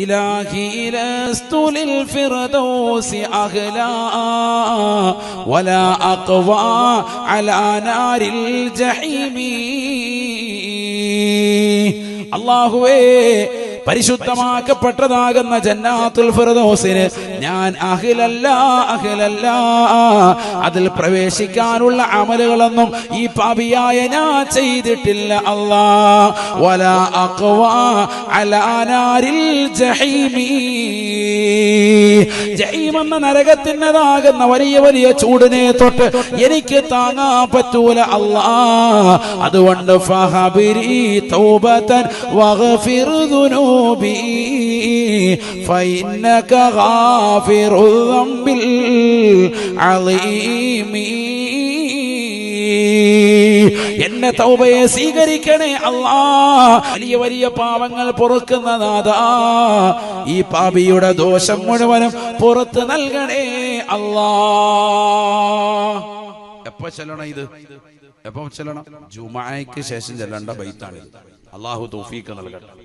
ഇലാഹി ലസ്തു ലിൽ ഫിർദൗസി അഹ്ലാ വലാ അഖ്വാ അലാ നാരിൽ ജഹീമി. അല്ലാഹുവേ, പരിശുദ്ധമാക്കപ്പെട്ടതാകുന്ന ജന്നാത്തുൽ ഫിർദൗസിന് ഞാൻ അഹ്ലല്ല. അതിൽ പ്രവേശിക്കാനുള്ള അമലുകളൊന്നും ഈ പാപിയായ ഞാൻ ചെയ്തിട്ടില്ല. അല്ലാഹ് വലാ അഖ്വാ അലാ നാരിൽ ജഹീമി. ജഹീം എന്ന നരകത്തിൻ്റെതാകുന്ന വലിയ വലിയ ചൂടിനെ തൊട്ട് എനിക്ക് താങ്ങാൻ പറ്റൂല അല്ലാഹ്. അതുകൊണ്ട് ഫഹബിരി തൗബതൻ വഗ്ഫിർ ദുനൂബി ഫഇന്നക ഗാഫിറുൽ ദംബിൽ അളീമി. എന്നെ തൗബയെ സ്വീകരിക്കണേ അല്ലാഹ്. വലിയ വലിയ പാപങ്ങൾ പൊറുക്കുന്ന നാഥാ, ഈ പാപിയുടെ ദോഷം മുഴുവനും പുറത്ത് നൽകണേ അല്ലാഹ്. എപ്പോ ചെല്ലണം ഇത്? എപ്പോ ചെല്ലണം? ജുമുഅയ്ക്ക് ശേഷം ചെല്ലേണ്ട ബൈത്താണ്. അല്ലാഹു തൗഫീഖ് നൽകട്ടെ.